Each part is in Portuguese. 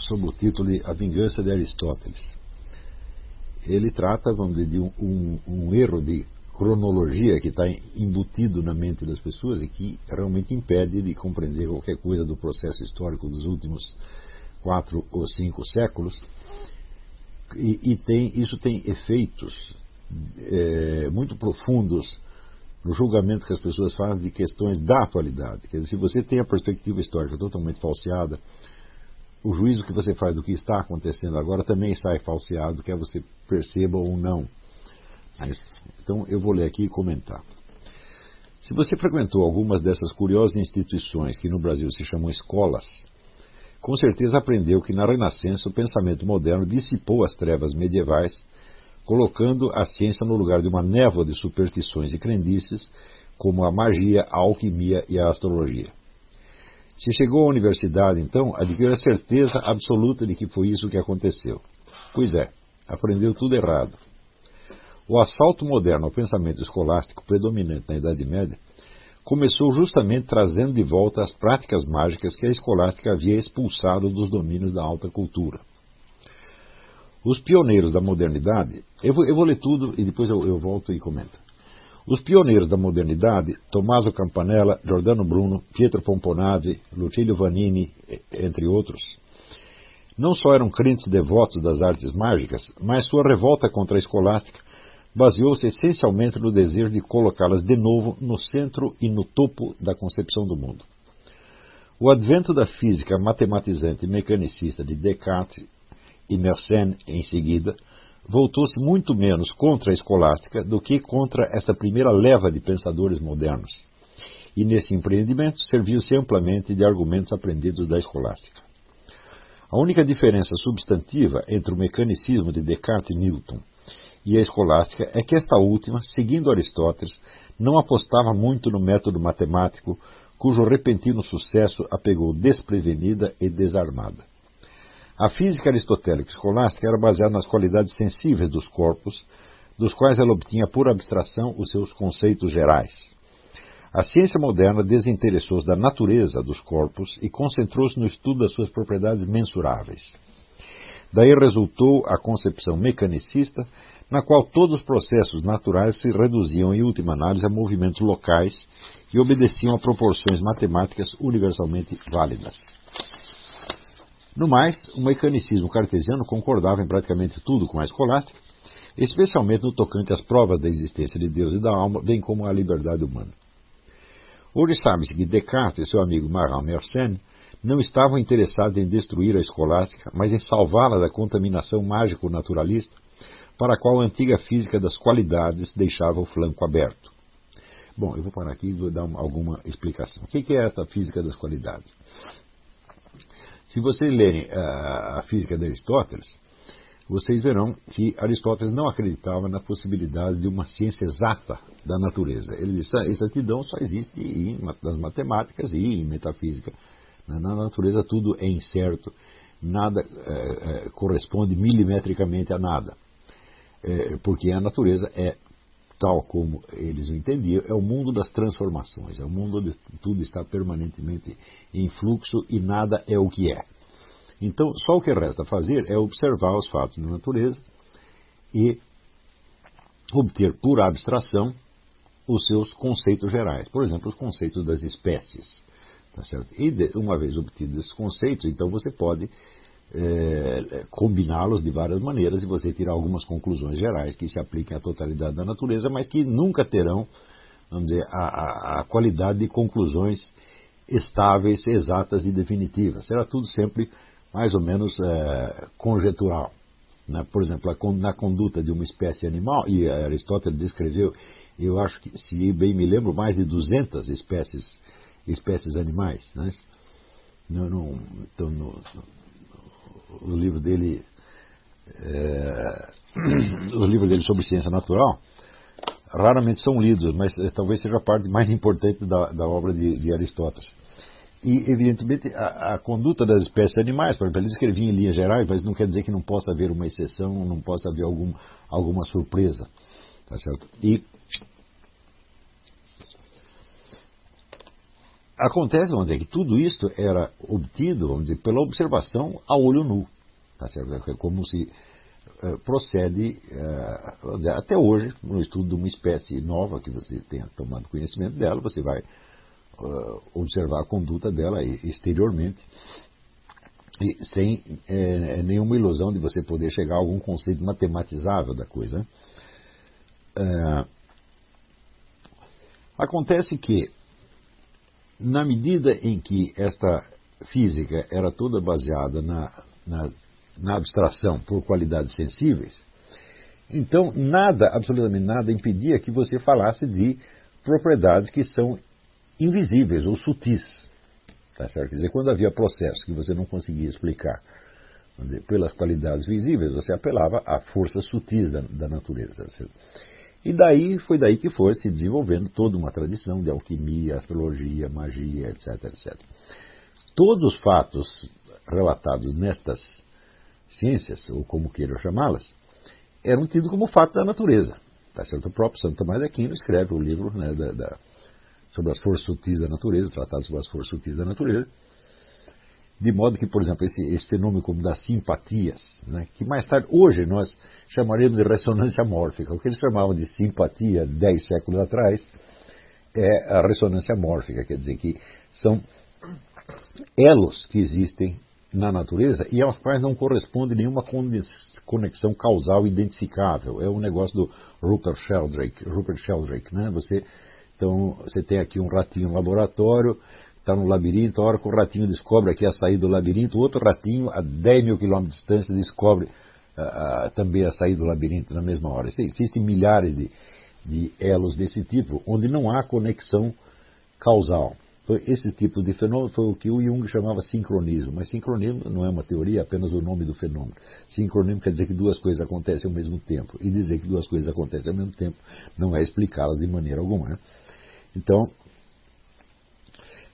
sob o título de A Vingança de Aristóteles. Ele trata, vamos dizer, de um erro de cronologia que está embutido na mente das pessoas e que realmente impede de compreender qualquer coisa do processo histórico dos últimos 4 ou 5 séculos. Isso tem efeitos muito profundos no julgamento que as pessoas fazem de questões da atualidade. Quer dizer, se você tem a perspectiva histórica totalmente falseada, o juízo que você faz do que está acontecendo agora também sai falseado, quer você perceba ou não. Então eu vou ler aqui e comentar. Se você frequentou algumas dessas curiosas instituições que no Brasil se chamam escolas, com certeza aprendeu que na Renascença o pensamento moderno dissipou as trevas medievais, colocando a ciência no lugar de uma névoa de superstições e crendices, como a magia, a alquimia e a astrologia. Se chegou à universidade, então, adquiriu a certeza absoluta de que foi isso que aconteceu. Pois é, aprendeu tudo errado. O assalto moderno ao pensamento escolástico, predominante na Idade Média, começou justamente trazendo de volta as práticas mágicas que a escolástica havia expulsado dos domínios da alta cultura. Os pioneiros da modernidade, eu vou ler tudo e depois eu volto e comento. Os pioneiros da modernidade, Tommaso Campanella, Giordano Bruno, Pietro Pomponazzi, Lucilio Vanini, entre outros, não só eram crentes devotos das artes mágicas, mas sua revolta contra a escolástica baseou-se essencialmente no desejo de colocá-las de novo no centro e no topo da concepção do mundo. O advento da física matematizante e mecanicista de Descartes e Mersenne em seguida, voltou-se muito menos contra a escolástica do que contra esta primeira leva de pensadores modernos. E nesse empreendimento serviu-se amplamente de argumentos aprendidos da escolástica. A única diferença substantiva entre o mecanicismo de Descartes e Newton e a escolástica é que esta última, seguindo Aristóteles, não apostava muito no método matemático, cujo repentino sucesso a pegou desprevenida e desarmada. A física aristotélica escolástica era baseada nas qualidades sensíveis dos corpos, dos quais ela obtinha por abstração os seus conceitos gerais. A ciência moderna desinteressou-se da natureza dos corpos e concentrou-se no estudo das suas propriedades mensuráveis. Daí resultou a concepção mecanicista, na qual todos os processos naturais se reduziam, em última análise, a movimentos locais e obedeciam a proporções matemáticas universalmente válidas. No mais, o mecanicismo cartesiano concordava em praticamente tudo com a escolástica, especialmente no tocante às provas da existência de Deus e da alma, bem como à liberdade humana. Hoje sabe-se que Descartes e seu amigo Marin Mersenne não estavam interessados em destruir a escolástica, mas em salvá-la da contaminação mágico-naturalista, para a qual a antiga física das qualidades deixava o flanco aberto. Bom, eu vou parar aqui e vou dar alguma explicação. O que é essa física das qualidades? Se vocês lerem a física de Aristóteles, vocês verão que Aristóteles não acreditava na possibilidade de uma ciência exata da natureza. Ele disse que exatidão só existe nas matemáticas e em metafísica. Na natureza tudo é incerto, nada corresponde milimetricamente a nada. Porque a natureza é, tal como eles o entendiam, é o mundo das transformações, é o mundo onde tudo está permanentemente em fluxo e nada é o que é. Então, só o que resta fazer é observar os fatos da natureza e obter por abstração os seus conceitos gerais. Por exemplo, os conceitos das espécies. Tá certo? E uma vez obtidos esses conceitos, então você pode combiná-los de várias maneiras e você tirar algumas conclusões gerais que se apliquem à totalidade da natureza, mas que nunca terão, vamos dizer, a qualidade de conclusões estáveis, exatas e definitivas. Será tudo sempre mais ou menos conjetural. Né? Por exemplo, na conduta de uma espécie animal, e Aristóteles descreveu, eu acho que, se bem me lembro, mais de 200 espécies animais. Né? Então, o livro dele sobre ciência natural raramente são lidos, mas talvez seja a parte mais importante da obra de Aristóteles. E, evidentemente, a conduta das espécies animais, por exemplo, ele escrevia em linhas gerais, mas não quer dizer que não possa haver uma exceção, não possa haver alguma surpresa. Tá certo? E Acontece, vamos dizer, que tudo isso era obtido, vamos dizer, pela observação a olho nu. Tá certo? É como se procede até hoje, no estudo de uma espécie nova que você tenha tomado conhecimento dela, você vai observar a conduta dela exteriormente, e sem nenhuma ilusão de você poder chegar a algum conceito matematizável da coisa. Acontece que, na medida em que esta física era toda baseada na abstração por qualidades sensíveis, então nada, absolutamente nada, impedia que você falasse de propriedades que são invisíveis ou sutis. Tá certo? Quer dizer, quando havia processos que você não conseguia explicar pelas qualidades visíveis, você apelava a forças sutis da natureza. Tá certo? E foi daí que foi se desenvolvendo toda uma tradição de alquimia, astrologia, magia, etc, etc. Todos os fatos relatados nestas ciências, ou como queiram chamá-las, eram tidos como fato da natureza. Tá certo? O próprio Santo Tomás de Aquino escreve o livro, né, sobre as forças sutis da natureza, tratado sobre as forças sutis da natureza, de modo que, por exemplo, esse fenômeno como das simpatias, né, que mais tarde, hoje, nós chamaremos de ressonância mórfica. O que eles chamavam de simpatia 10 séculos atrás é a ressonância mórfica, quer dizer que são elos que existem na natureza e aos quais não corresponde nenhuma conexão causal identificável. É um negócio do Rupert Sheldrake, né? Então, você tem aqui um ratinho no laboratório, está no labirinto, a hora que o ratinho descobre aqui a saída do labirinto, outro ratinho a 10 mil quilômetros de distância descobre também a saída do labirinto na mesma hora. Existem milhares de elos desse tipo, onde não há conexão causal. Então, esse tipo de fenômeno foi o que o Jung chamava sincronismo. Mas sincronismo não é uma teoria, é apenas o nome do fenômeno. Sincronismo quer dizer que duas coisas acontecem ao mesmo tempo. E dizer que duas coisas acontecem ao mesmo tempo não é explicá-las de maneira alguma, né? Então,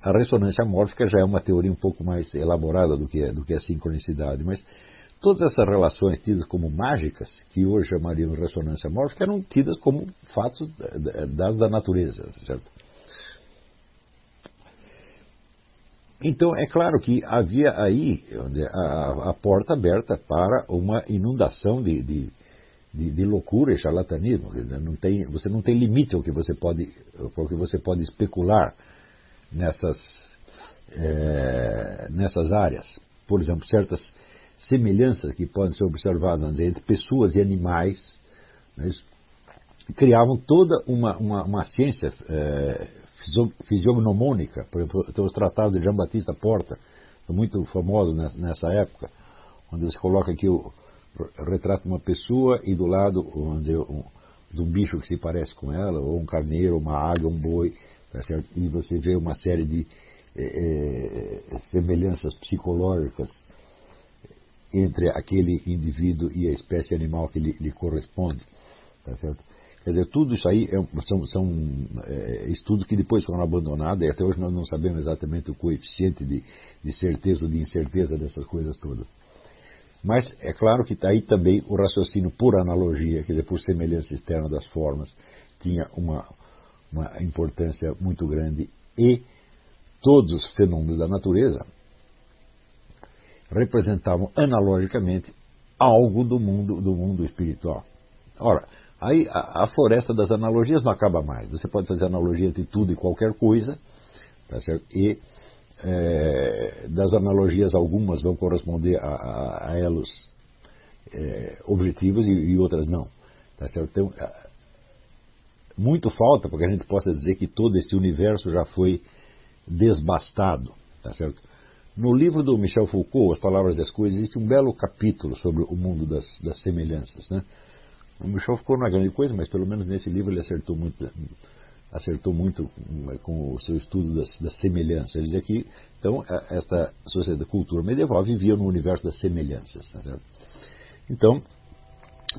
a ressonância mórfica já é uma teoria um pouco mais elaborada do que a sincronicidade. Mas todas essas relações tidas como mágicas, que hoje chamaríamos ressonância mórfica, eram tidas como fatos da natureza, certo? Então, é claro que havia aí a porta aberta para uma inundação de loucura e charlatanismo. Você não tem limite ao que você pode especular nessas áreas. Por exemplo, certas semelhanças que podem ser observadas entre pessoas e animais, né, criavam toda uma ciência fisiognomônica. Por exemplo, tem os tratados de Jean-Baptiste Porta, são muito famosos nessa época, onde você coloca aqui o retrato de uma pessoa e do lado de um bicho que se parece com ela, ou um carneiro, uma águia, um boi, tá certo? E você vê uma série de semelhanças psicológicas entre aquele indivíduo e a espécie animal que lhe corresponde, tá certo? Quer dizer, tudo isso aí são estudos que depois foram abandonados e até hoje nós não sabemos exatamente o coeficiente de certeza ou de incerteza dessas coisas todas. Mas é claro que aí também o raciocínio por analogia, quer dizer, por semelhança externa das formas, tinha uma importância muito grande, e todos os fenômenos da natureza representavam analogicamente algo do mundo espiritual. Ora, aí a floresta das analogias não acaba mais. Você pode fazer analogia entre tudo e qualquer coisa, tá certo? E das analogias algumas vão corresponder a elos objetivos e outras não, tá certo? Então, muito falta para que a gente possa dizer que todo este universo já foi desbastado, tá certo? No livro do Michel Foucault, As Palavras das Coisas, existe um belo capítulo sobre o mundo das semelhanças, né? O Michel Foucault não é grande coisa, mas pelo menos nesse livro ele acertou muito com o seu estudo das semelhanças. Ele diz que, então, esta sociedade, cultura medieval vivia no universo das semelhanças, tá certo? Então,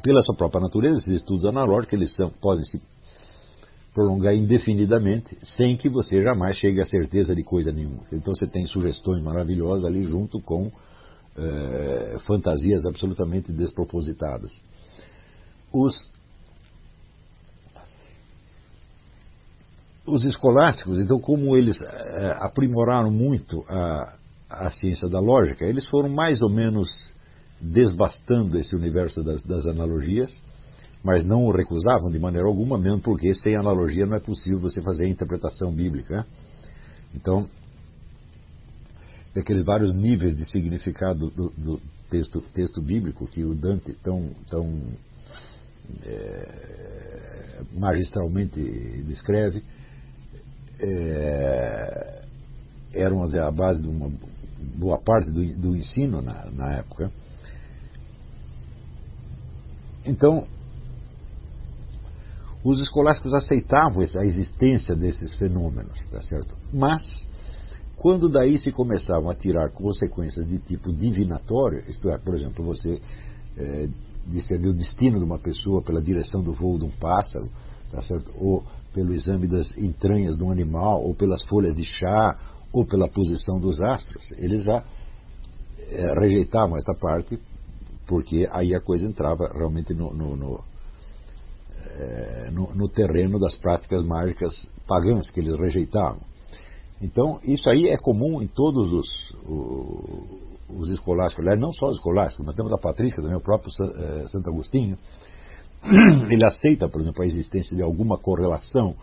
pela sua própria natureza, esses estudos analógicos eles podem se prolongar indefinidamente, sem que você jamais chegue à certeza de coisa nenhuma. Então você tem sugestões maravilhosas ali junto com fantasias absolutamente despropositadas. os escolásticos, então, como eles aprimoraram muito a ciência da lógica, eles foram mais ou menos desbastando esse universo das analogias, mas não o recusavam de maneira alguma, mesmo porque sem analogia não é possível você fazer a interpretação bíblica, né? Então, aqueles vários níveis de significado do texto bíblico que o Dante tão magistralmente descreve, eram a base de uma boa parte do ensino na época. Então, os escolásticos aceitavam a existência desses fenômenos, tá certo? Mas, quando daí se começavam a tirar consequências de tipo divinatório, isto é, por exemplo, você discernir o destino de uma pessoa pela direção do voo de um pássaro, tá certo? Ou pelo exame das entranhas de um animal, ou pelas folhas de chá, ou pela posição dos astros, eles já rejeitavam essa parte, porque aí a coisa entrava realmente no terreno das práticas mágicas pagãs que eles rejeitavam. Então, isso aí é comum em todos os escolásticos, aliás, não só os escolásticos, nós temos a patrística também, o próprio Santo Agostinho, ele aceita, por exemplo, a existência de alguma correlação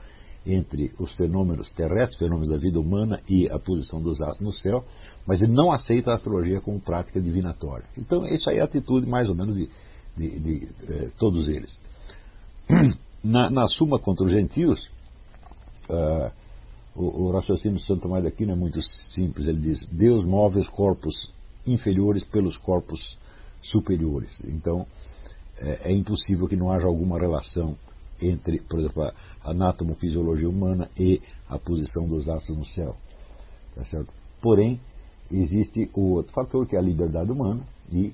entre os fenômenos terrestres, fenômenos da vida humana e a posição dos astros no céu, mas ele não aceita a astrologia como prática divinatória. Então, isso aí é a atitude mais ou menos de todos eles. Na Suma contra os Gentios, o raciocínio de Santo Tomás de Aquino é muito simples. Ele diz: Deus move os corpos inferiores pelos corpos superiores. Então, é impossível que não haja alguma relação entre, por exemplo, a anatomofisiologia humana e a posição dos astros no céu. Tá certo? Porém, existe o outro fator, que é a liberdade humana e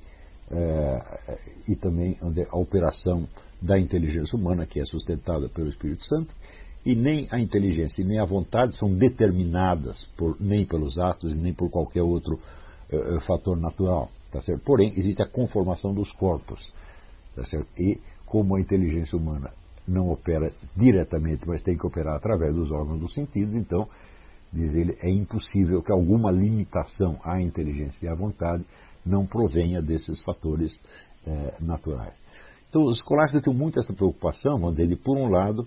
também a operação da inteligência humana, que é sustentada pelo Espírito Santo, e nem a inteligência e nem a vontade são determinadas nem pelos atos e nem por qualquer outro fator natural. Tá certo? Porém, existe a conformação dos corpos. Tá certo? E como a inteligência humana não opera diretamente, mas tem que operar através dos órgãos dos sentidos, então, diz ele, é impossível que alguma limitação à inteligência e à vontade não provenha desses fatores naturais. Então, os escolásticos têm muito essa preocupação, onde por um lado,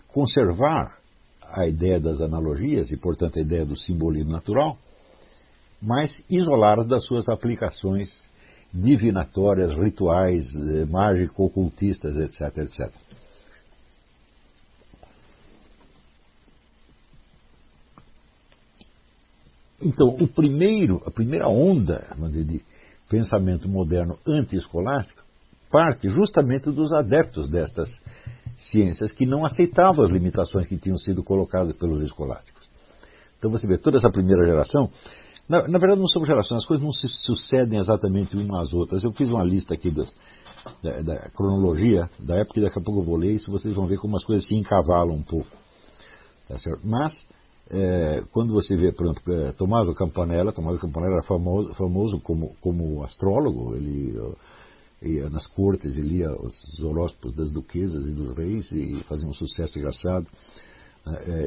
conservar a ideia das analogias e, portanto, a ideia do simbolismo natural, mas isolá-las das suas aplicações divinatórias, rituais, mágico-ocultistas, etc, etc. Então, a primeira onda de pensamento moderno anti-escolástico parte justamente dos adeptos destas ciências que não aceitavam as limitações que tinham sido colocadas pelos escolásticos. Então você vê, toda essa primeira geração, na verdade não são gerações, as coisas não se sucedem exatamente umas às outras. Eu fiz uma lista aqui da cronologia da época, e daqui a pouco eu vou ler, e vocês vão ver como as coisas se encavalam um pouco. Tá certo? Mas, quando você vê, por exemplo, Tommaso Campanella era famoso como astrólogo. Ele ia nas cortes e lia os horóscopos das duquesas e dos reis e fazia um sucesso engraçado.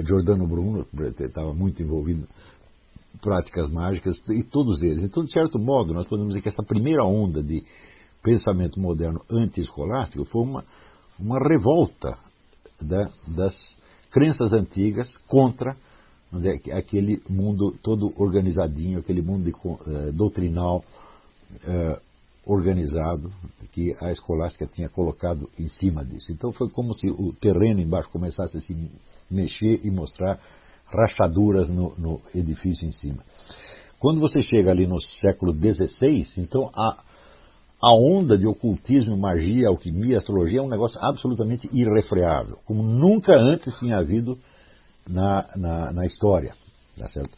Giordano Bruno estava muito envolvido em práticas mágicas, e todos eles. Então, de certo modo, nós podemos dizer que essa primeira onda de pensamento moderno anti-escolástico foi uma revolta das crenças antigas contra aquele mundo todo organizadinho, aquele mundo doutrinal organizado que a escolástica tinha colocado em cima disso. Então foi como se o terreno embaixo começasse a se mexer e mostrar rachaduras no edifício em cima. Quando você chega ali no século XVI, então a onda de ocultismo, magia, alquimia, astrologia é um negócio absolutamente irrefreável, como nunca antes tinha havido na história. Tá certo?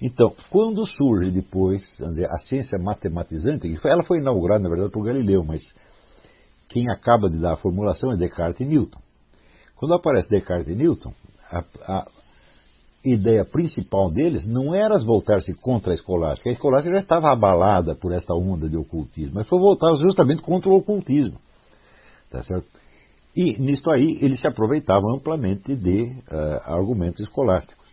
Então, quando surge depois a ciência matematizante, ela foi inaugurada, na verdade, por Galileu, mas quem acaba de dar a formulação é Descartes e Newton. Quando aparece Descartes e Newton, a ideia principal deles não era voltar-se contra a escolástica. A escolástica já estava abalada por essa onda de ocultismo, mas foi voltar justamente contra o ocultismo. Tá certo? E nisto aí ele se aproveitava amplamente de argumentos escolásticos.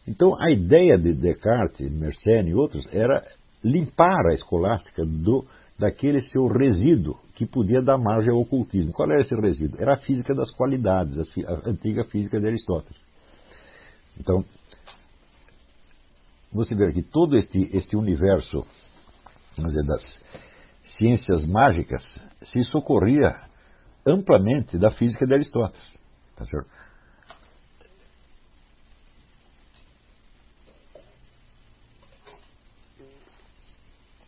Então a ideia de Descartes, Mersenne e outros era limpar a escolástica daquele seu resíduo que podia dar margem ao ocultismo. Qual era esse resíduo? Era a física das qualidades, a antiga física de Aristóteles. Então, você vê que todo este universo, vamos dizer, das ciências mágicas se socorria amplamente da física de Aristóteles. Tá certo?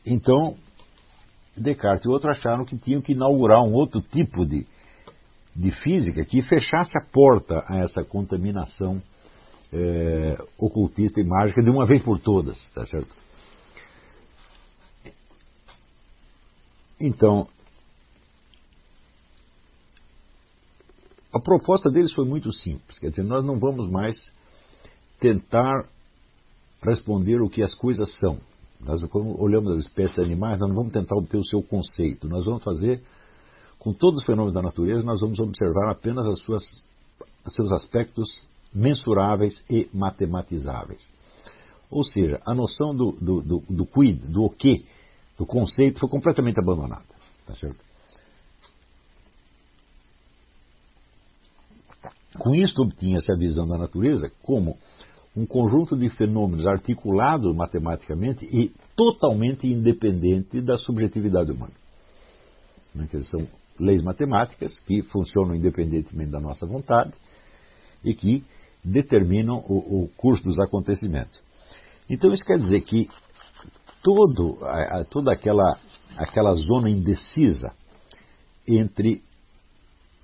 Então, Descartes e outros acharam que tinham que inaugurar um outro tipo de física que fechasse a porta a essa contaminação ocultista e mágica de uma vez por todas, tá certo? Então, a proposta deles foi muito simples, quer dizer, nós não vamos mais tentar responder o que as coisas são. Nós, quando olhamos as espécies animais, nós não vamos tentar obter o seu conceito, nós vamos fazer, com todos os fenômenos da natureza, nós vamos observar apenas os seus aspectos mensuráveis e matematizáveis. Ou seja, a noção do quid, do o quê, do conceito, foi completamente abandonada. Tá certo? Com isso, obtinha-se a visão da natureza como um conjunto de fenômenos articulados matematicamente e totalmente independente da subjetividade humana. São leis matemáticas que funcionam independentemente da nossa vontade e que determinam o curso dos acontecimentos. Então isso quer dizer que toda aquela zona indecisa entre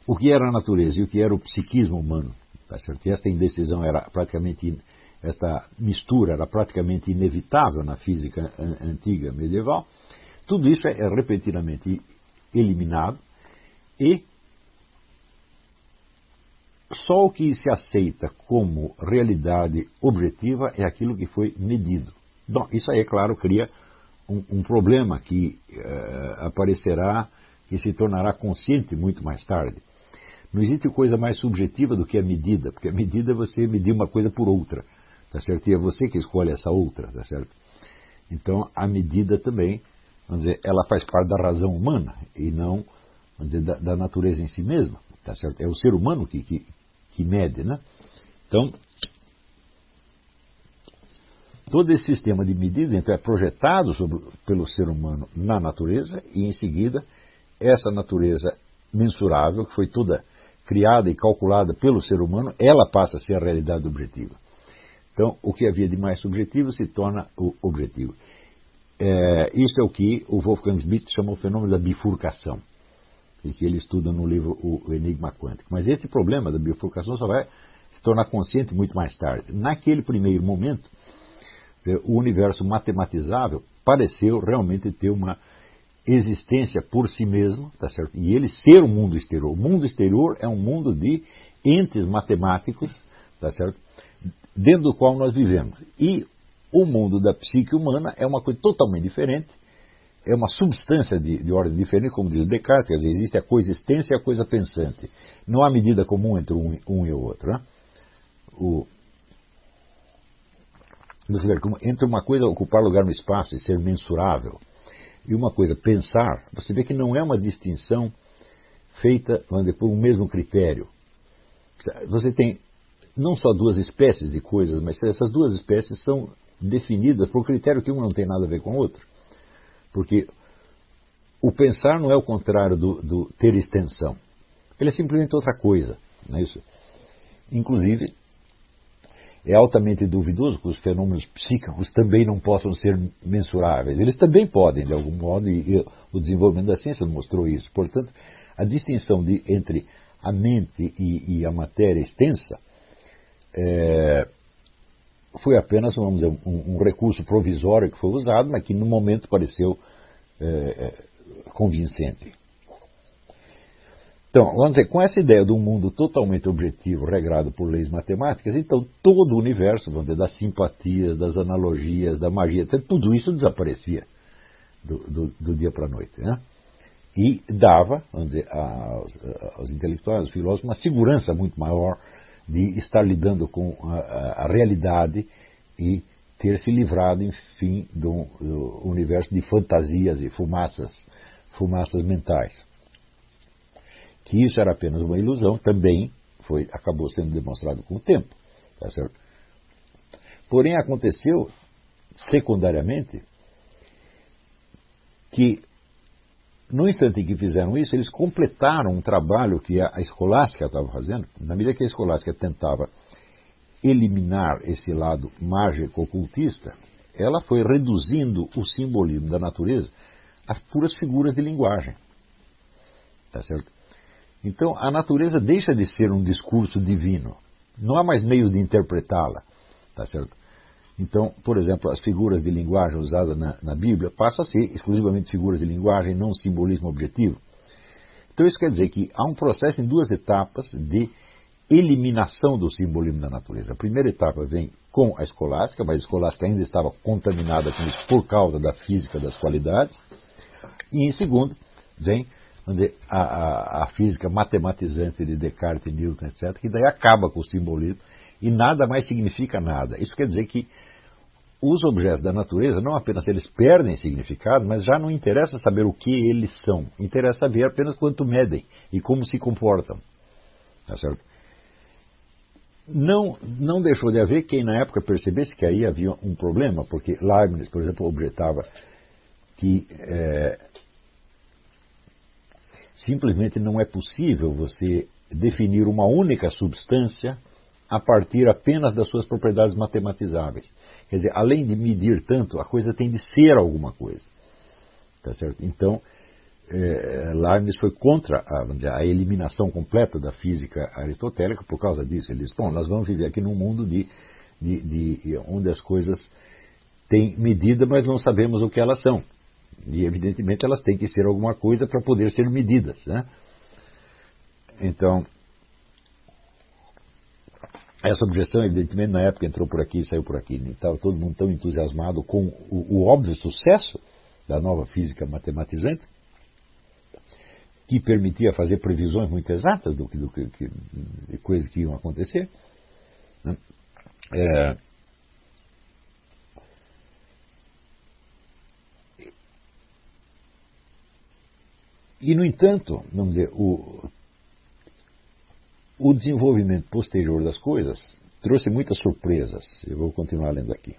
o que era a natureza e o que era o psiquismo humano, tá certo? E esta indecisão era praticamente, esta mistura era praticamente inevitável na física antiga medieval. Tudo isso é repentinamente eliminado e só o que se aceita como realidade objetiva é aquilo que foi medido. Bom, isso aí, é claro, cria um problema que aparecerá e se tornará consciente muito mais tarde. Não existe coisa mais subjetiva do que a medida, porque a medida é você medir uma coisa por outra, tá certo? E é você que escolhe essa outra, tá certo? Então, a medida também, vamos dizer, ela faz parte da razão humana e não, vamos dizer, da natureza em si mesma, tá certo? É o ser humano que mede, né? Então, todo esse sistema de medidas então, é projetado pelo ser humano na natureza e, em seguida, essa natureza mensurável, que foi toda criada e calculada pelo ser humano, ela passa a ser a realidade objetiva. Então, o que havia de mais subjetivo se torna o objetivo. Isso é o que o Wolfgang Schmidt chama o fenômeno da bifurcação, e que ele estuda no livro O Enigma Quântico. Mas esse problema da bifurcação só vai se tornar consciente muito mais tarde. Naquele primeiro momento, o universo matematizável pareceu realmente ter uma existência por si mesmo, tá certo? E ele ser o mundo exterior. O mundo exterior é um mundo de entes matemáticos, tá certo? Dentro do qual nós vivemos. E o mundo da psique humana é uma coisa totalmente diferente, é uma substância de ordem diferente, como diz Descartes, quer dizer, existe a coexistência e a coisa pensante. Não há medida comum entre um e o outro. Né? Você vê, entre uma coisa ocupar lugar no espaço e ser mensurável, e uma coisa pensar, você vê que não é uma distinção feita, vamos dizer, por um mesmo critério. Você tem não só duas espécies de coisas, mas essas duas espécies são definidas por critério que uma não tem nada a ver com a outra. Porque o pensar não é o contrário do ter extensão. Ele é simplesmente outra coisa. Não é isso? Inclusive, é altamente duvidoso que os fenômenos psíquicos também não possam ser mensuráveis. Eles também podem, de algum modo, e o desenvolvimento da ciência mostrou isso. Portanto, a distinção entre a mente e a matéria extensa foi apenas, vamos dizer, um recurso provisório que foi usado, mas que no momento pareceu convincente. Então, vamos dizer, com essa ideia de um mundo totalmente objetivo, regrado por leis matemáticas, então todo o universo, vamos dizer, das simpatias, das analogias, da magia, tudo isso desaparecia do dia para a noite. Né? e dava aos intelectuais, aos filósofos, uma segurança muito maior de estar lidando com a realidade e ter se livrado, enfim, do universo de fantasias e fumaças mentais. Que isso era apenas uma ilusão, também acabou sendo demonstrado com o tempo. Tá certo? Porém, aconteceu, secundariamente, que no instante em que fizeram isso, eles completaram um trabalho que a escolástica estava fazendo, na medida que a escolástica tentava eliminar esse lado mágico-ocultista, ela foi reduzindo o simbolismo da natureza às puras figuras de linguagem. Tá certo? Então, a natureza deixa de ser um discurso divino. Não há mais meios de interpretá-la. Tá certo? Então, por exemplo, as figuras de linguagem usadas na Bíblia passam a ser exclusivamente figuras de linguagem, não simbolismo objetivo. Então, isso quer dizer que há um processo em duas etapas de eliminação do simbolismo da natureza. A primeira etapa vem com a escolástica, mas a escolástica ainda estava contaminada com isso por causa da física das qualidades. E, em segundo, vem a física matematizante de Descartes, Newton, etc., que daí acaba com o simbolismo e nada mais significa nada. Isso quer dizer que os objetos da natureza, não apenas eles perdem significado, mas já não interessa saber o que eles são. Interessa saber apenas quanto medem e como se comportam. Tá certo? Não deixou de haver quem na época percebesse que aí havia um problema, porque Leibniz, por exemplo, objetava que simplesmente não é possível você definir uma única substância a partir apenas das suas propriedades matematizáveis. Quer dizer, além de medir tanto, a coisa tem de ser alguma coisa. Tá certo? Então, Leibniz foi contra a eliminação completa da física aristotélica por causa disso. Ele disse, bom, nós vamos viver aqui num mundo onde as coisas têm medida, mas não sabemos o que elas são. E, evidentemente, elas têm que ser alguma coisa para poder ser medidas. Né? Então, essa objeção, evidentemente, na época entrou por aqui e saiu por aqui. Estava todo mundo tão entusiasmado com o óbvio sucesso da nova física matematizante, que permitia fazer previsões muito exatas de coisas que iam acontecer. Né? E, no entanto, vamos dizer, o desenvolvimento posterior das coisas trouxe muitas surpresas. Eu vou continuar lendo aqui.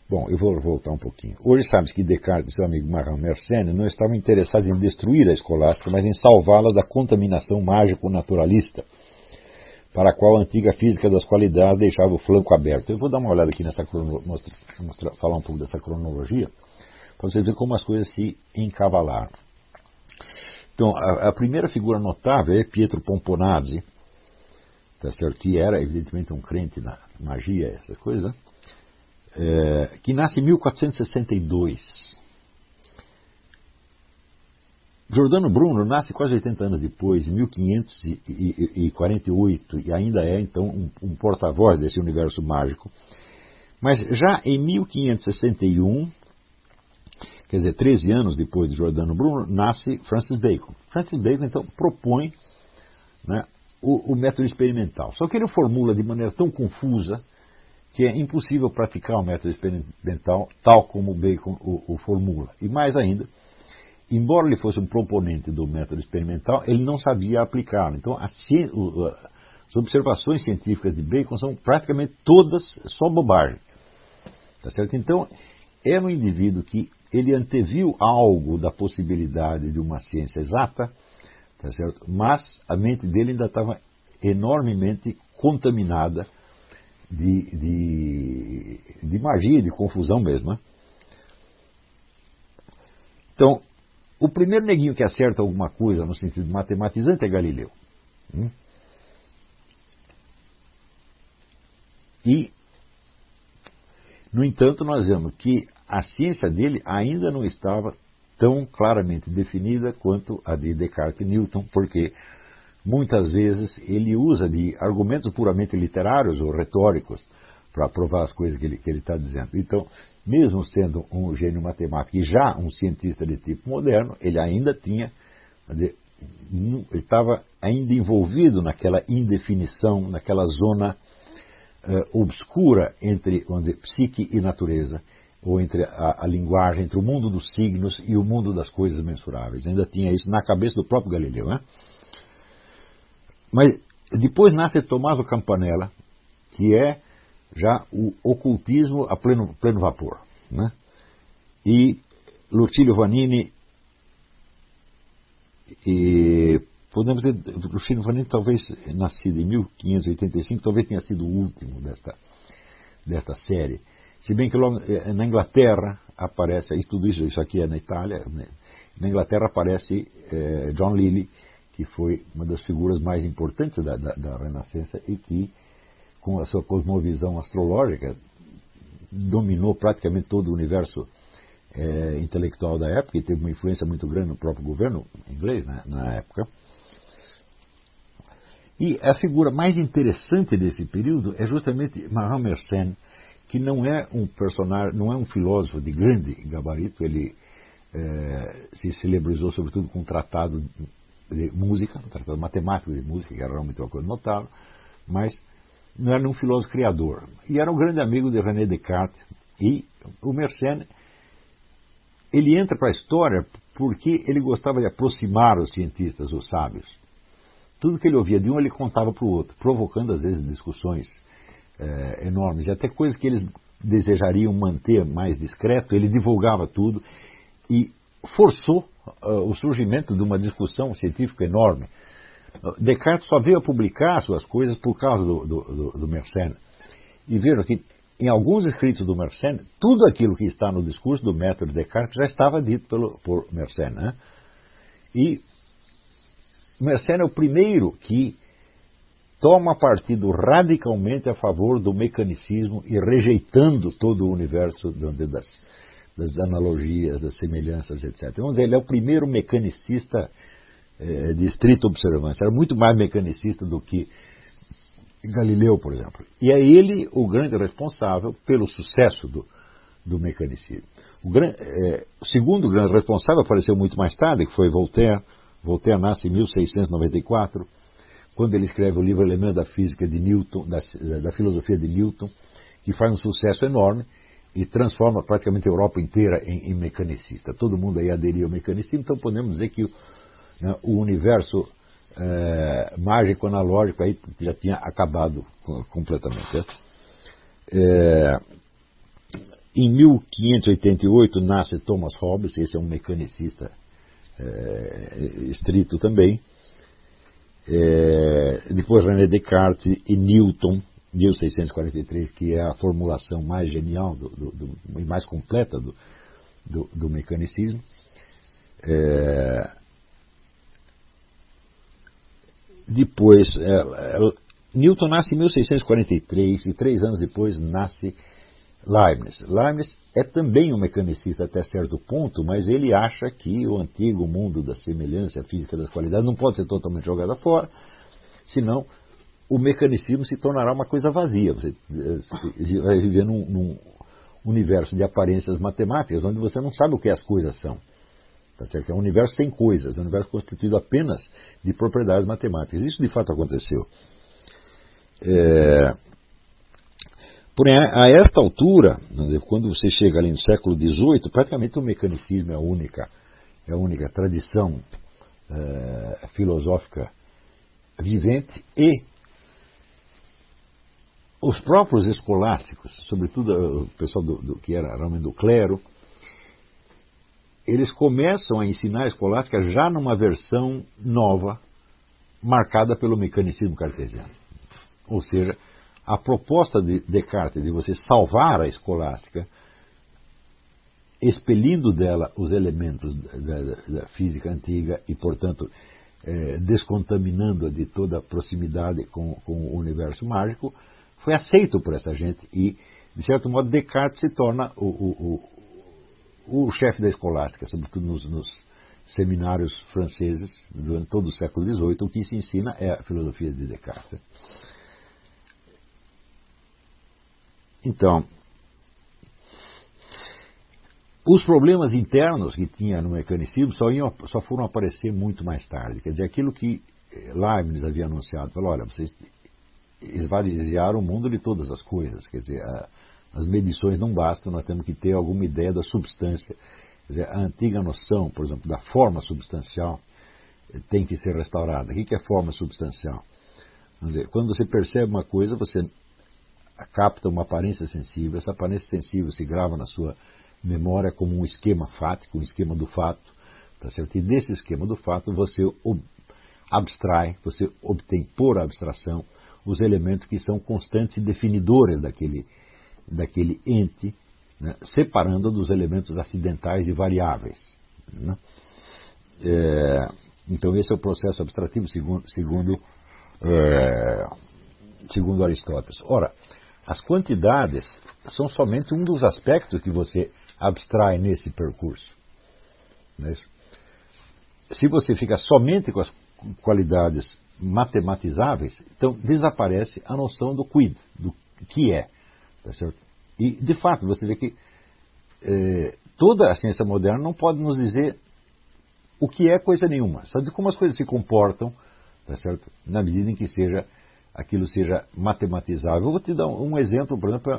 Bom, eu vou voltar um pouquinho. Hoje sabe-se que Descartes e seu amigo Marin Mersenne não estavam interessados em destruir a escolástica, mas em salvá-la da contaminação mágico-naturalista, para a qual a antiga física das qualidades deixava o flanco aberto. Eu vou dar uma olhada aqui nessa falar um pouco dessa cronologia, para você ver como as coisas se encavalaram. Então, a primeira figura notável é Pietro Pomponazzi, tá certo? Que era, evidentemente, um crente na magia, essas coisas, que nasce em 1462. Giordano Bruno nasce quase 80 anos depois, em 1548, e ainda é, então, um porta-voz desse universo mágico. Mas já em 1561, quer dizer, 13 anos depois de Giordano Bruno, nasce Francis Bacon. Francis Bacon, então, propõe, né, o método experimental. Só que ele formula de maneira tão confusa que é impossível praticar o método experimental tal como Bacon o formula. E mais ainda, embora ele fosse um proponente do método experimental, ele não sabia aplicá-lo. Então, as observações científicas de Bacon são praticamente todas só bobagem. Tá certo? Então, era um indivíduo que ele anteviu algo da possibilidade de uma ciência exata, tá certo? Mas a mente dele ainda estava enormemente contaminada de magia, de confusão mesmo. Né? Então, o primeiro neguinho que acerta alguma coisa no sentido matematizante é Galileu. E, no entanto, nós vemos que a ciência dele ainda não estava tão claramente definida quanto a de Descartes e Newton, porque muitas vezes ele usa de argumentos puramente literários ou retóricos para provar as coisas que ele está dizendo. Então, mesmo sendo um gênio matemático e já um cientista de tipo moderno, ele ainda tinha, ele estava ainda envolvido naquela indefinição, naquela zona obscura entre, vamos dizer, psique e natureza, ou entre a linguagem, entre o mundo dos signos e o mundo das coisas mensuráveis. Ainda tinha isso na cabeça do próprio Galileu, né? Mas depois nasce Tommaso Campanella, que é já o ocultismo a pleno vapor, né? E Lucilio Vanini, e podemos dizer, Lucilio Vanini talvez nascido em 1585, talvez tenha sido o último desta série. Se bem que logo, na Inglaterra aparece, e tudo isso aqui é na Itália, né? Na Inglaterra aparece John Lilly, que foi uma das figuras mais importantes da Renascença e que, com a sua cosmovisão astrológica, dominou praticamente todo o universo intelectual da época e teve uma influência muito grande no próprio governo inglês, né, na época. E a figura mais interessante desse período é justamente Marin Mersenne, que não é um personagem, não é um filósofo de grande gabarito. Ele se celebrizou sobretudo com um tratado de música, um tratado matemático de música, que era realmente uma coisa notável, mas não era um filósofo criador. E era um grande amigo de René Descartes. E o Mersenne, ele entra para a história porque ele gostava de aproximar os cientistas, os sábios. Tudo que ele ouvia de um, ele contava para o outro, provocando às vezes discussões enormes, e até coisas que eles desejariam manter mais discreto, ele divulgava tudo e forçou o surgimento de uma discussão científica enorme. Descartes só veio a publicar suas coisas por causa do Mersenne. E vejam que em alguns escritos do Mersenne, tudo aquilo que está no discurso do método Descartes já estava dito por Mersenne, né? E Mersenne é o primeiro que toma partido radicalmente a favor do mecanicismo e rejeitando todo o universo das analogias, das semelhanças, etc. Vamos dizer, ele é o primeiro mecanicista de estrita observância. Era muito mais mecanicista do que Galileu, por exemplo. E é ele o grande responsável pelo sucesso do mecanicismo. O segundo grande responsável apareceu muito mais tarde, que foi Voltaire. Voltaire nasce em 1694, quando ele escreve o livro Elementos da Física de Newton, da filosofia de Newton, que faz um sucesso enorme e transforma praticamente a Europa inteira em mecanicista. Todo mundo aí aderiu ao mecanicismo, então podemos dizer que o universo mágico analógico aí já tinha acabado completamente. Em 1588 nasce Thomas Hobbes, esse é um mecanicista estrito também. Depois René Descartes e Newton, 1643, que é a formulação mais genial e mais completa do mecanicismo. Depois, Newton nasce em 1643 e 3 anos depois nasce Leibniz. Leibniz é também um mecanicista até certo ponto, mas ele acha que o antigo mundo da semelhança, a física das qualidades, não pode ser totalmente jogada fora, senão o mecanicismo se tornará uma coisa vazia. Você vai viver num universo de aparências matemáticas, onde você não sabe o que as coisas são. Tá certo? É um universo sem coisas, é um universo constituído apenas de propriedades matemáticas. Isso de fato aconteceu. Porém, a esta altura, quando você chega ali no século XVIII, praticamente o mecanicismo é a única tradição filosófica vivente, e os próprios escolásticos, sobretudo o pessoal que era realmente do clero, eles começam a ensinar a escolástica já numa versão nova, marcada pelo mecanicismo cartesiano. Ou seja, a proposta de Descartes de você salvar a escolástica, expelindo dela os elementos da física antiga e, portanto, descontaminando-a de toda a proximidade com o universo mágico, foi aceito por essa gente e, de certo modo, Descartes se torna o chefe da escolástica, sobretudo nos seminários franceses, durante todo o século XVIII. O que se ensina é a filosofia de Descartes. Então, Os problemas internos que tinha no mecanicismo só foram aparecer muito mais tarde. Quer dizer, aquilo que Leibniz havia anunciado, falou, olha, vocês esvaziaram o mundo de todas as coisas. Quer dizer, as medições não bastam, nós temos que ter alguma ideia da substância. Quer dizer, a antiga noção, por exemplo, da forma substancial tem que ser restaurada. O que é forma substancial? Quer dizer, quando você percebe uma coisa, você capta uma aparência sensível, essa aparência sensível se grava na sua memória como um esquema fático, um esquema do fato, tá certo? E desse esquema do fato você abstrai, você obtém por abstração os elementos que são constantes e definidores daquele ente, né? Separando dos elementos acidentais e variáveis, né? Então esse é o processo abstrativo segundo Aristóteles. Ora, as quantidades são somente um dos aspectos que você abstrai nesse percurso. Se você fica somente com as qualidades matematizáveis, então desaparece a noção do quid, do que é. Tá certo? E, de fato, você vê que toda a ciência moderna não pode nos dizer o que é coisa nenhuma, só de como as coisas se comportam, tá certo? Na medida em que aquilo seja matematizável. Eu vou te dar um exemplo, por exemplo,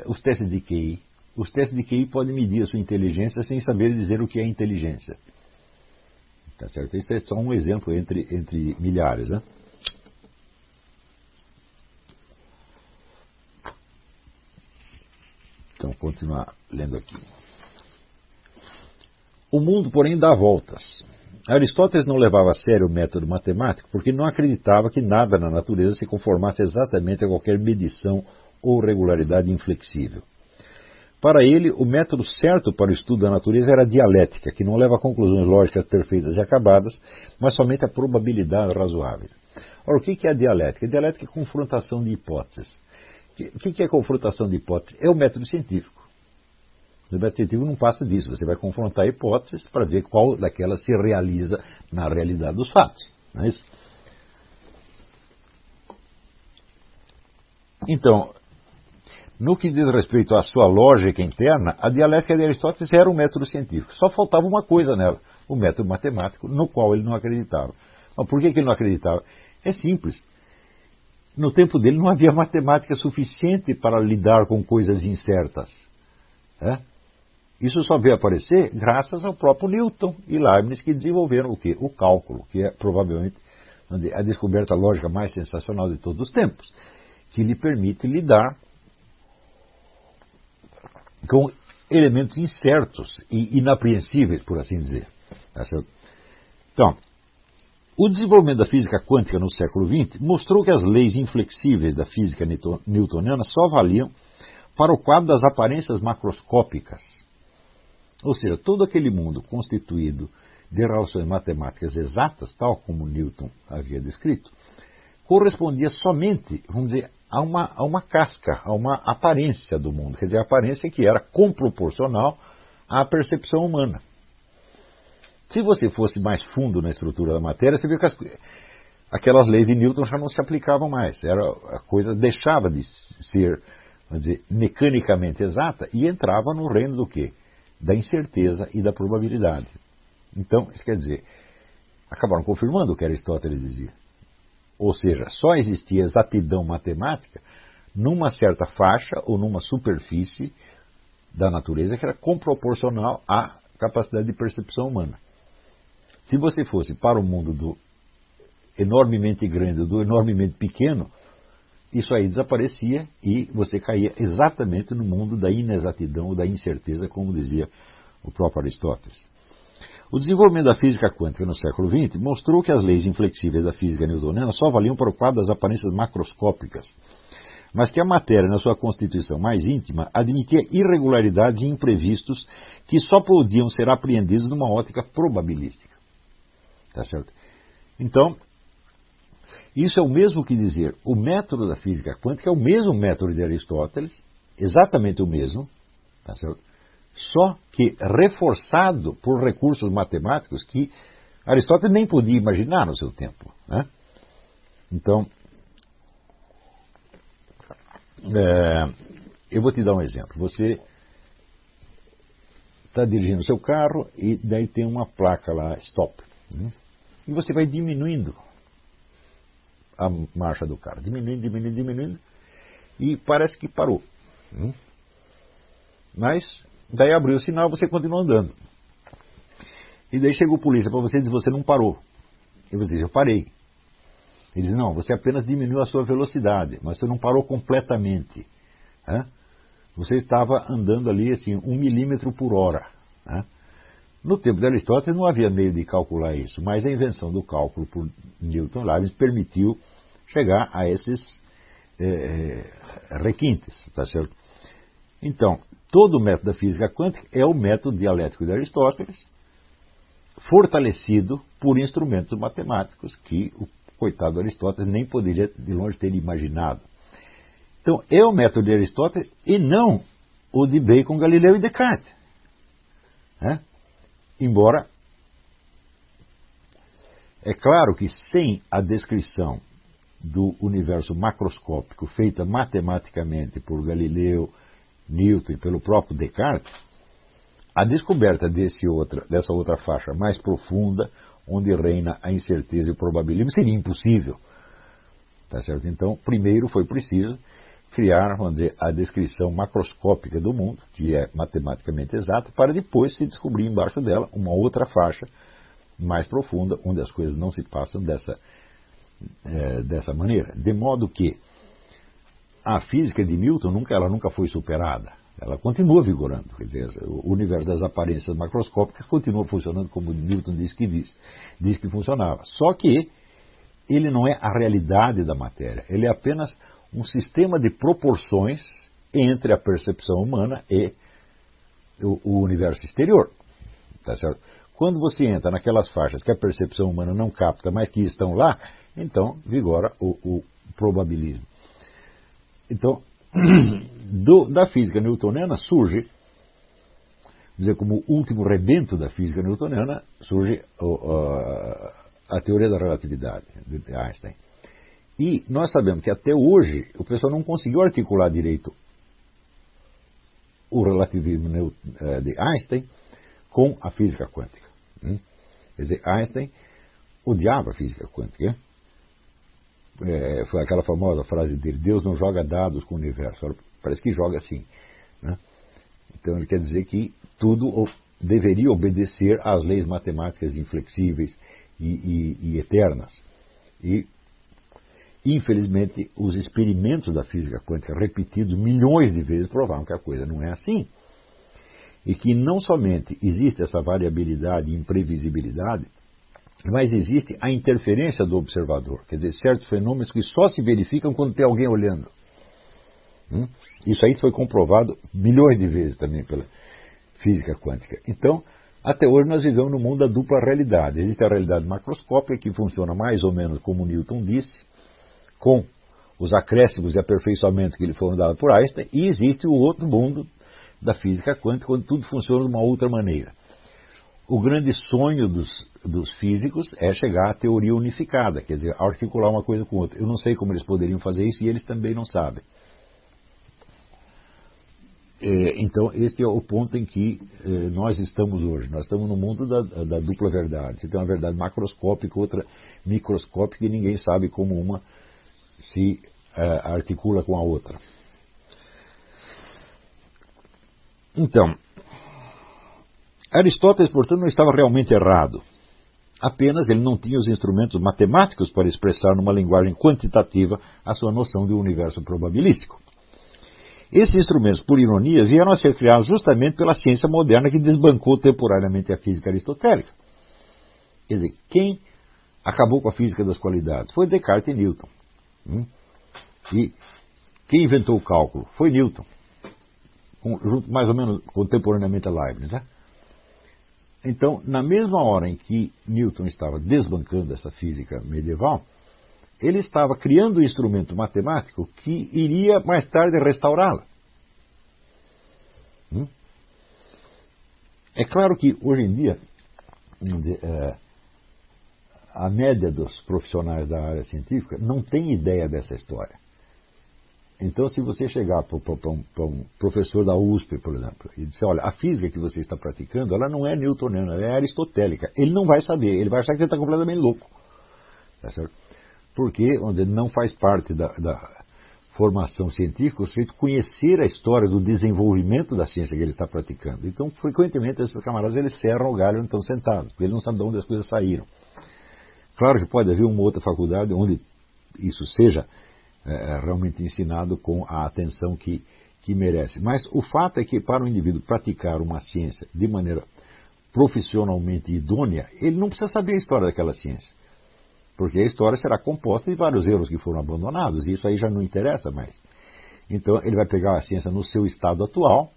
os testes de QI. Os testes de QI podem medir a sua inteligência sem saber dizer o que é inteligência. Tá certo? Isso é só um exemplo entre milhares, né? Então, vou continuar lendo aqui. O mundo, porém, dá voltas. Aristóteles não levava a sério o método matemático porque não acreditava que nada na natureza se conformasse exatamente a qualquer medição ou regularidade inflexível. Para ele, o método certo para o estudo da natureza era a dialética, que não leva a conclusões lógicas perfeitas e acabadas, mas somente a probabilidade razoável. Ora, o que é a dialética? A dialética é confrontação de hipóteses. O que é confrontação de hipóteses? É o método científico. O método científico não passa disso. Você vai confrontar hipóteses para ver qual daquelas se realiza na realidade dos fatos. Não é isso? Então, no que diz respeito à sua lógica interna, a dialética de Aristóteles era um método científico. Só faltava uma coisa nela, o método matemático, no qual ele não acreditava. Mas por que ele não acreditava? É simples. No tempo dele não havia matemática suficiente para lidar com coisas incertas. Isso só veio aparecer graças ao próprio Newton e Leibniz, que desenvolveram o quê? O cálculo, que é provavelmente a descoberta lógica mais sensacional de todos os tempos, que lhe permite lidar com elementos incertos e inapreensíveis, por assim dizer. Tá certo? Então, o desenvolvimento da física quântica no século XX mostrou que as leis inflexíveis da física newtoniana só valiam para o quadro das aparências macroscópicas. Ou seja, todo aquele mundo constituído de relações matemáticas exatas, tal como Newton havia descrito, correspondia somente, vamos dizer, a uma casca, a uma aparência do mundo. Quer dizer, a aparência que era comproporcional à percepção humana. Se você fosse mais fundo na estrutura da matéria, você viu que aquelas leis de Newton já não se aplicavam mais. A coisa deixava de ser, vamos dizer, mecanicamente exata e entrava no reino do quê? Da incerteza e da probabilidade. Então, isso quer dizer, acabaram confirmando o que Aristóteles dizia. Ou seja, só existia exatidão matemática numa certa faixa ou numa superfície da natureza que era comproporcional à capacidade de percepção humana. Se você fosse para o mundo do enormemente grande, do enormemente pequeno, isso aí desaparecia e você caía exatamente no mundo da inexatidão ou da incerteza, como dizia o próprio Aristóteles. O desenvolvimento da física quântica no século XX mostrou que as leis inflexíveis da física newtoniana só valiam para o quadro das aparências macroscópicas, mas que a matéria, na sua constituição mais íntima, admitia irregularidades e imprevistos que só podiam ser apreendidos numa ótica probabilística. Tá certo? Então, isso é o mesmo que dizer, o método da física quântica é o mesmo método de Aristóteles, exatamente o mesmo, tá certo? Só que reforçado por recursos matemáticos que Aristóteles nem podia imaginar no seu tempo, né? Então, eu vou te dar um exemplo. Você está dirigindo o seu carro e daí tem uma placa lá, stop. E você vai diminuindo a marcha do carro, diminuindo, e parece que parou. Mas daí abriu o sinal, você continua andando. E daí chegou o polícia para você e diz, você não parou. E você diz, eu parei. Ele diz, não, você apenas diminuiu a sua velocidade, mas você não parou completamente. Você estava andando ali assim, 1 milímetro por hora. No tempo de Aristóteles não havia meio de calcular isso, mas a invenção do cálculo por Newton Leibniz permitiu chegar a esses requintes, tá certo? Então, todo o método da física quântica é o método dialético de Aristóteles, fortalecido por instrumentos matemáticos que o coitado Aristóteles nem poderia de longe ter imaginado. Então, é o método de Aristóteles e não o de Bacon, Galileu e Descartes. Embora, é claro que sem a descrição do universo macroscópico feita matematicamente por Galileu, Newton e pelo próprio Descartes, a descoberta dessa outra faixa mais profunda, onde reina a incerteza e o probabilismo, seria impossível. Tá certo? Então, primeiro foi preciso criar, vamos dizer, a descrição macroscópica do mundo, que é matematicamente exata, para depois se descobrir embaixo dela uma outra faixa mais profunda, onde as coisas não se passam dessa maneira. De modo que a física de Newton ela nunca foi superada. Ela continua vigorando. Quer dizer, o universo das aparências macroscópicas continua funcionando como Newton diz que funcionava. Só que ele não é a realidade da matéria. Ele é apenas um sistema de proporções entre a percepção humana e o universo exterior. Tá certo? Quando você entra naquelas faixas que a percepção humana não capta, mas que estão lá, então vigora o probabilismo. Então, da física newtoniana surge, dizer, como último rebento da física newtoniana, surge a teoria da relatividade de Einstein. E nós sabemos que até hoje o pessoal não conseguiu articular direito o relativismo de Einstein com a física quântica. Quer dizer, Einstein odiava a física quântica. Foi aquela famosa frase dele, Deus não joga dados com o universo. Parece que joga assim. Então ele quer dizer que tudo deveria obedecer às leis matemáticas inflexíveis e eternas. E infelizmente, os experimentos da física quântica, repetidos milhões de vezes, provaram que a coisa não é assim. E que não somente existe essa variabilidade e imprevisibilidade, mas existe a interferência do observador. Quer dizer, certos fenômenos que só se verificam quando tem alguém olhando. Isso aí foi comprovado milhões de vezes também pela física quântica. Então, até hoje nós vivemos no mundo da dupla realidade. Existe a realidade macroscópica, que funciona mais ou menos como Newton disse, com os acréscimos e aperfeiçoamentos que lhe foram dados por Einstein, e existe o outro mundo da física quântica, onde tudo funciona de uma outra maneira. O grande sonho dos físicos é chegar à teoria unificada, quer dizer, articular uma coisa com outra. Eu não sei como eles poderiam fazer isso e eles também não sabem. Então, este é o ponto em que nós estamos hoje. Nós estamos no mundo da dupla verdade. Você tem uma verdade macroscópica, outra microscópica, e ninguém sabe como uma se articula com a outra. Então, Aristóteles, portanto, não estava realmente errado. Apenas ele não tinha os instrumentos matemáticos para expressar numa linguagem quantitativa a sua noção de um universo probabilístico. Esses instrumentos, por ironia, vieram a ser criados justamente pela ciência moderna que desbancou temporariamente a física aristotélica. Quer dizer, quem acabou com a física das qualidades? Foi Descartes e Newton. E quem inventou o cálculo? Foi Newton. Junto, mais ou menos contemporaneamente a Leibniz. Né? Então, na mesma hora em que Newton estava desbancando essa física medieval, ele estava criando um instrumento matemático que iria mais tarde restaurá-la. É claro que hoje em dia a média dos profissionais da área científica não tem ideia dessa história. Então, se você chegar para um professor da USP, por exemplo, e disser, olha, a física que você está praticando, ela não é newtoniana, ela é aristotélica. Ele não vai saber, ele vai achar que você está completamente louco. Tá certo? Porque, vamos dizer, não faz parte da formação científica o sujeito conhecer a história do desenvolvimento da ciência que ele está praticando. Então, frequentemente, esses camaradas, eles serram o galho onde estão sentados, porque eles não sabem de onde as coisas saíram. Claro que pode haver uma outra faculdade onde isso seja realmente ensinado com a atenção que merece. Mas o fato é que para o indivíduo praticar uma ciência de maneira profissionalmente idônea, ele não precisa saber a história daquela ciência. Porque a história será composta de vários erros que foram abandonados, e isso aí já não interessa mais. Então ele vai pegar a ciência no seu estado atual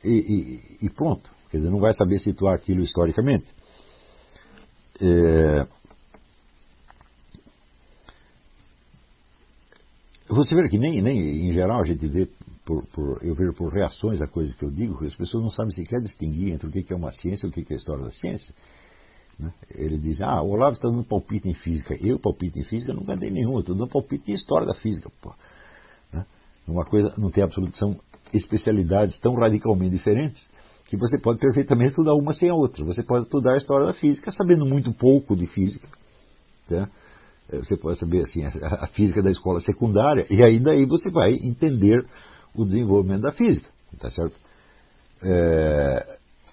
e pronto. Quer dizer, não vai saber situar aquilo historicamente. Você vê que nem em geral a gente vê, eu vejo por reações a coisas que eu digo, que as pessoas não sabem sequer distinguir entre o que é uma ciência e o que é a história da ciência. Né? Ele diz, o Olavo está dando palpite em física. Eu palpite em física nunca dei nenhum, eu estou dando palpite em história da física. Pô. Né? Uma coisa não tem absoluto, são especialidades tão radicalmente diferentes que você pode perfeitamente estudar uma sem a outra. Você pode estudar a história da física sabendo muito pouco de física. Tá? Você pode saber assim, a física da escola secundária, e aí daí você vai entender o desenvolvimento da física, tá certo?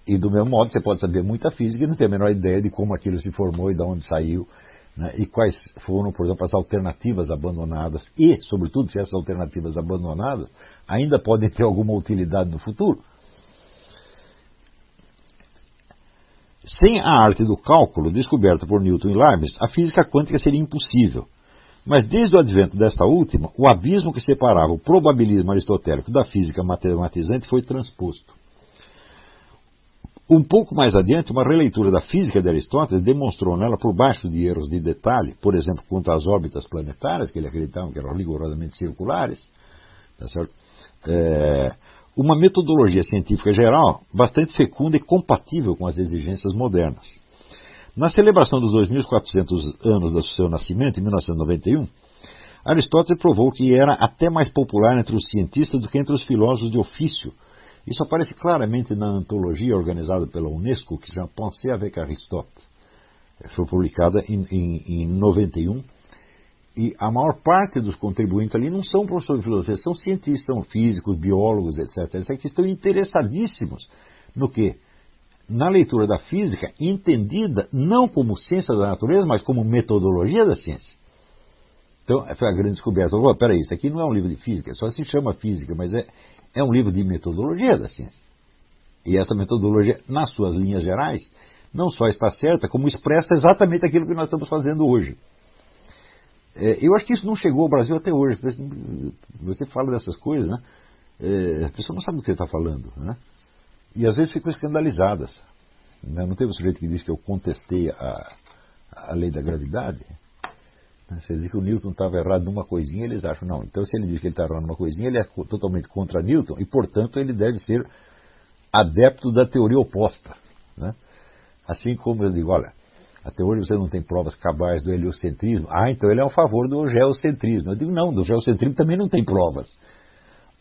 E do mesmo modo você pode saber muita física e não ter a menor ideia de como aquilo se formou e de onde saiu, né? E quais foram, por exemplo, as alternativas abandonadas e, sobretudo, se essas alternativas abandonadas ainda podem ter alguma utilidade no futuro. Sem a arte do cálculo, descoberta por Newton e Leibniz, a física quântica seria impossível. Mas desde o advento desta última, o abismo que separava o probabilismo aristotélico da física matematizante foi transposto. Um pouco mais adiante, uma releitura da física de Aristóteles demonstrou nela, por baixo de erros de detalhe, por exemplo, quanto às órbitas planetárias, que ele acreditava que eram rigorosamente circulares, tá certo? Uma metodologia científica geral bastante fecunda e compatível com as exigências modernas. Na celebração dos 2.400 anos do seu nascimento, em 1991, Aristóteles provou que era até mais popular entre os cientistas do que entre os filósofos de ofício. Isso aparece claramente na antologia organizada pela Unesco, que chama Pensées avec Aristote. Foi publicada em 91. E a maior parte dos contribuintes ali não são professores de filosofia, são cientistas, são físicos, biólogos, etc. Eles que estão interessadíssimos no quê? Na leitura da física, entendida não como ciência da natureza, mas como metodologia da ciência. Então, foi a grande descoberta. Peraí, isso aqui não é um livro de física, só se chama física, mas é um livro de metodologia da ciência. E essa metodologia, nas suas linhas gerais, não só está certa, como expressa exatamente aquilo que nós estamos fazendo hoje. Eu acho que isso não chegou ao Brasil até hoje. Você fala dessas coisas, né? A pessoa não sabe do que você está falando, né? E às vezes ficam escandalizadas. Né? Não teve um sujeito que disse que eu contestei a lei da gravidade? Você diz que o Newton estava errado numa coisinha, eles acham, não. Então, se ele diz que ele está errado numa coisinha, ele é totalmente contra Newton e, portanto, ele deve ser adepto da teoria oposta. Né? Assim como eu digo, olha, até hoje você não tem provas cabais do heliocentrismo. Então ele é a favor do geocentrismo. Eu digo, não, do geocentrismo também não tem provas.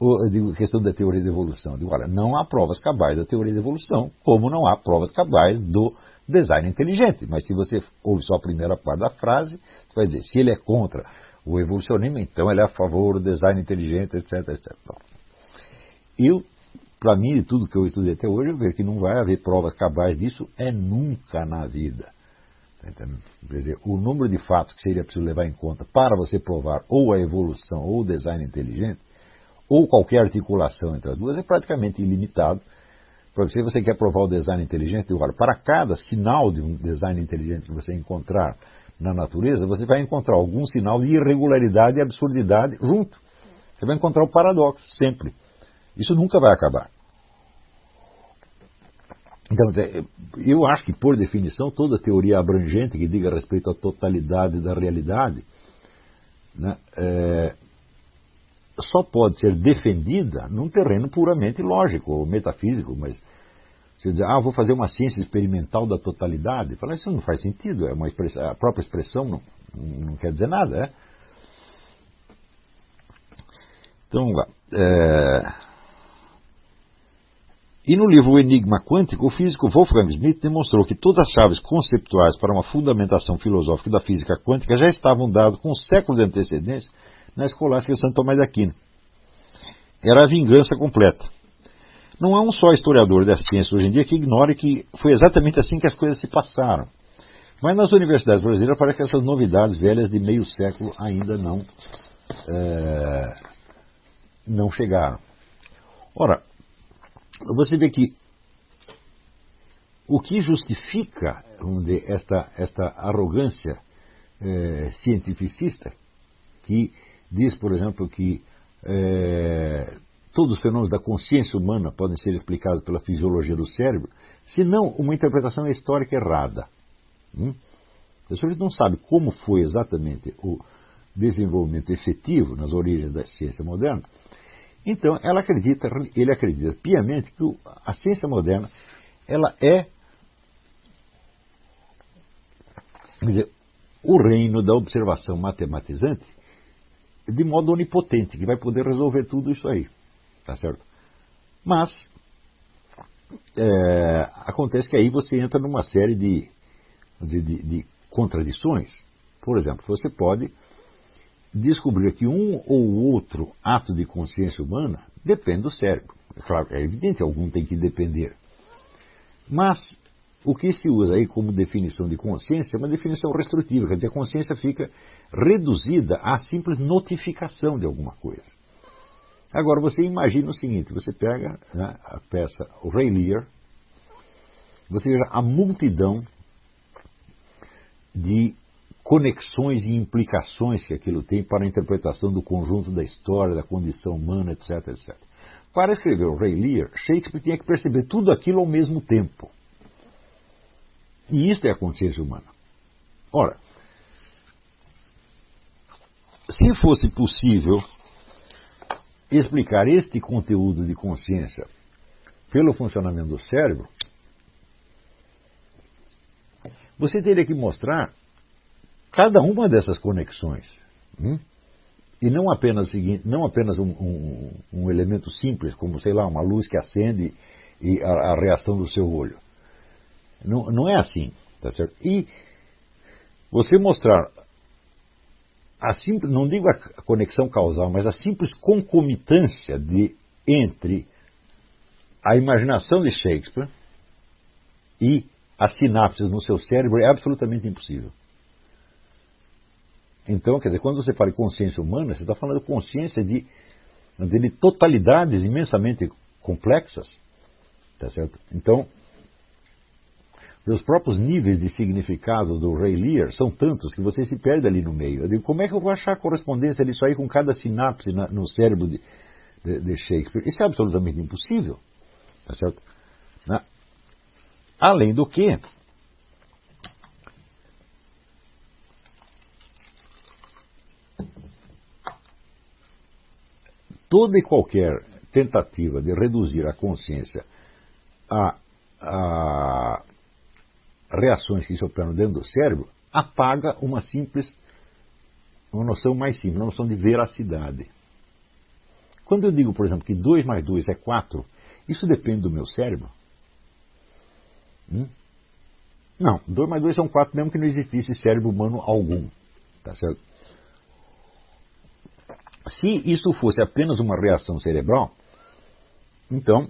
Eu digo, questão da teoria da evolução. Eu digo, olha, não há provas cabais da teoria da evolução, como não há provas cabais do design inteligente. Mas se você ouve só a primeira parte da frase, você vai dizer, se ele é contra o evolucionismo, então ele é a favor do design inteligente, etc, etc. Para mim, de tudo que eu estudei até hoje, eu vejo que não vai haver provas cabais disso nunca na vida. Quer dizer, o número de fatos que seria preciso levar em conta para você provar ou a evolução ou o design inteligente, ou qualquer articulação entre as duas, é praticamente ilimitado. Porque se você quer provar o design inteligente, agora, para cada sinal de um design inteligente que você encontrar na natureza, você vai encontrar algum sinal de irregularidade e absurdidade junto. Você vai encontrar o paradoxo, sempre. Isso nunca vai acabar. Então, eu acho que, por definição, toda teoria abrangente que diga respeito à totalidade da realidade, né, só pode ser defendida num terreno puramente lógico ou metafísico. Mas você diz, vou fazer uma ciência experimental da totalidade, fala, isso não faz sentido, a própria expressão não quer dizer nada. Então vamos lá. E no livro O Enigma Quântico, o físico Wolfgang Schmidt demonstrou que todas as chaves conceptuais para uma fundamentação filosófica da física quântica já estavam dadas com séculos de antecedência na escolástica de Santo Tomás de Aquino. Era a vingança completa. Não há um só historiador da ciência hoje em dia que ignore que foi exatamente assim que as coisas se passaram. Mas nas universidades brasileiras parece que essas novidades velhas de meio século ainda não chegaram. Ora, você vê que o que justifica, vamos dizer, esta arrogância cientificista, que diz, por exemplo, que todos os fenômenos da consciência humana podem ser explicados pela fisiologia do cérebro, se não uma interpretação histórica errada. A pessoa não sabe como foi exatamente o desenvolvimento efetivo nas origens da ciência moderna. Então, ele acredita piamente que a ciência moderna ela é, quer dizer, o reino da observação matematizante de modo onipotente, que vai poder resolver tudo isso aí. Tá certo? Mas, acontece que aí você entra numa série de contradições. Por exemplo, você pode descobrir que um ou outro ato de consciência humana depende do cérebro. É claro, é evidente, algum tem que depender. Mas o que se usa aí como definição de consciência é uma definição restritiva, quer dizer, a consciência fica reduzida à simples notificação de alguma coisa. Agora, você imagina o seguinte, você pega, né, a peça o Ray Lear, você veja a multidão de conexões e implicações que aquilo tem para a interpretação do conjunto da história, da condição humana, etc, etc. Para escrever o Ray Lear, Shakespeare tinha que perceber tudo aquilo ao mesmo tempo. E isto é a consciência humana. Ora, se fosse possível explicar este conteúdo de consciência pelo funcionamento do cérebro, você teria que mostrar cada uma dessas conexões. E não apenas um elemento simples, como, sei lá, uma luz que acende e a reação do seu olho. Não é assim, tá certo? E você mostrar a simples, não digo a conexão causal, mas a simples concomitância entre a imaginação de Shakespeare e as sinapses no seu cérebro é absolutamente impossível. Então, quer dizer, quando você fala de consciência humana, você está falando de consciência de totalidades imensamente complexas, tá certo? Então, os próprios níveis de significado do Ray Lear são tantos que você se perde ali no meio. Eu digo, como é que eu vou achar correspondência disso aí com cada sinapse no cérebro de Shakespeare? Isso é absolutamente impossível, tá certo? Além do que, toda e qualquer tentativa de reduzir a consciência a reações que se operam dentro do cérebro apaga uma noção mais simples, uma noção de veracidade. Quando eu digo, por exemplo, que 2 mais 2 é 4, isso depende do meu cérebro? Não, 2 mais 2 são 4 mesmo que não existisse cérebro humano algum. Tá certo? Se isso fosse apenas uma reação cerebral, então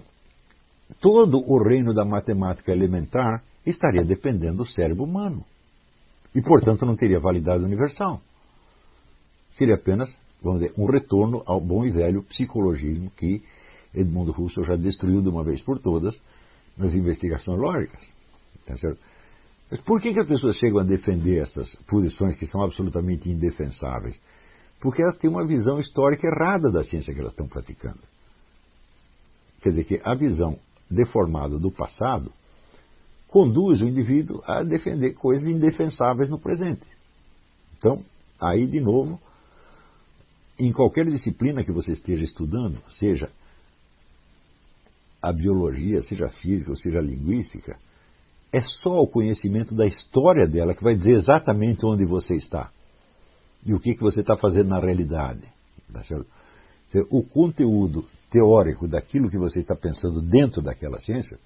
todo o reino da matemática elementar estaria dependendo do cérebro humano. E, portanto, não teria validade universal. Seria apenas, vamos dizer, um retorno ao bom e velho psicologismo que Edmundo Husserl já destruiu de uma vez por todas nas investigações lógicas. Tá certo? Mas por que as pessoas chegam a defender essas posições que são absolutamente indefensáveis? Porque elas têm uma visão histórica errada da ciência que elas estão praticando. Quer dizer que a visão deformada do passado conduz o indivíduo a defender coisas indefensáveis no presente. Então, aí de novo, em qualquer disciplina que você esteja estudando, seja a biologia, seja a física, ou seja a linguística, é só o conhecimento da história dela que vai dizer exatamente onde você está e o que você está fazendo na realidade. Tá certo? O conteúdo teórico daquilo que você está pensando dentro daquela ciência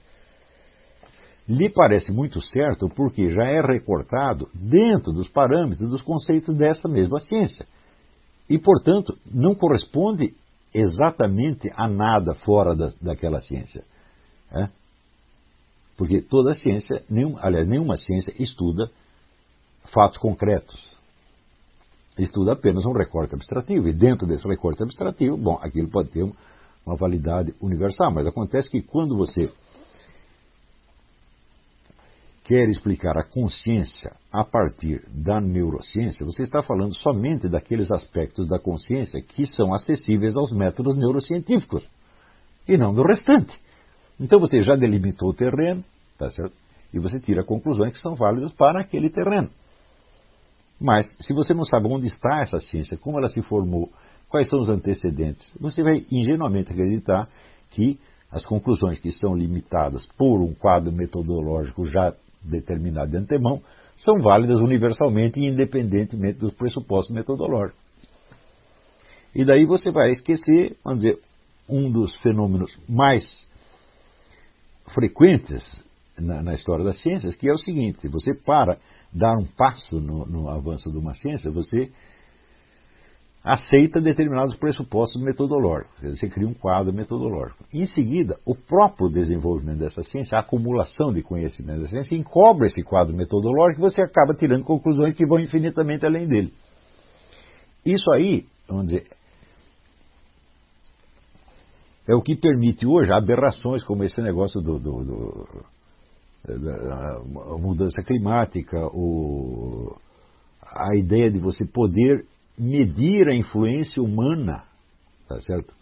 lhe parece muito certo porque já é recortado dentro dos parâmetros, dos conceitos dessa mesma ciência. E, portanto, não corresponde exatamente a nada fora daquela ciência. Né? Porque toda ciência, nenhuma ciência estuda fatos concretos. Estuda apenas um recorte abstrativo. E dentro desse recorte abstrativo, bom, aquilo pode ter uma validade universal. Mas acontece que quando você quer explicar a consciência a partir da neurociência, você está falando somente daqueles aspectos da consciência que são acessíveis aos métodos neurocientíficos, e não do restante. Então você já delimitou o terreno, tá certo? E você tira conclusões que são válidas para aquele terreno. Mas, se você não sabe onde está essa ciência, como ela se formou, quais são os antecedentes, você vai ingenuamente acreditar que as conclusões que são limitadas por um quadro metodológico já determinado de antemão são válidas universalmente e independentemente dos pressupostos metodológicos. E daí você vai esquecer, vamos dizer, um dos fenômenos mais frequentes na história das ciências, que é o seguinte: você, para dar um passo no avanço de uma ciência, você aceita determinados pressupostos metodológicos, você cria um quadro metodológico. Em seguida, o próprio desenvolvimento dessa ciência, a acumulação de conhecimento da ciência, encobre esse quadro metodológico e você acaba tirando conclusões que vão infinitamente além dele. Isso aí, vamos dizer, é o que permite hoje aberrações como esse negócio da mudança climática, a ideia de você poder medir a influência humana, tá certo?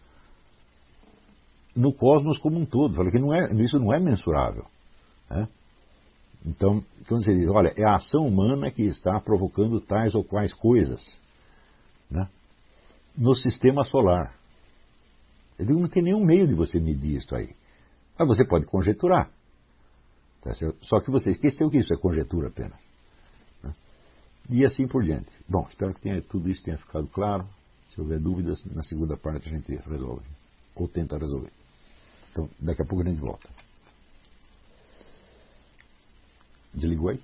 No cosmos como um todo. Fala que isso não é mensurável. Né? Então, quando você diz, olha, é a ação humana que está provocando tais ou quais coisas, né? No sistema solar. Eu digo, não tem nenhum meio de você medir isso aí. Mas você pode conjecturar. Tá certo? Só que você esqueceu que isso é conjectura apenas. Né? E assim por diante. Bom, espero que tudo isso tenha ficado claro. Se houver dúvidas, na segunda parte a gente resolve. Ou tenta resolver. Então, daqui a pouco a gente volta. Desligou aí?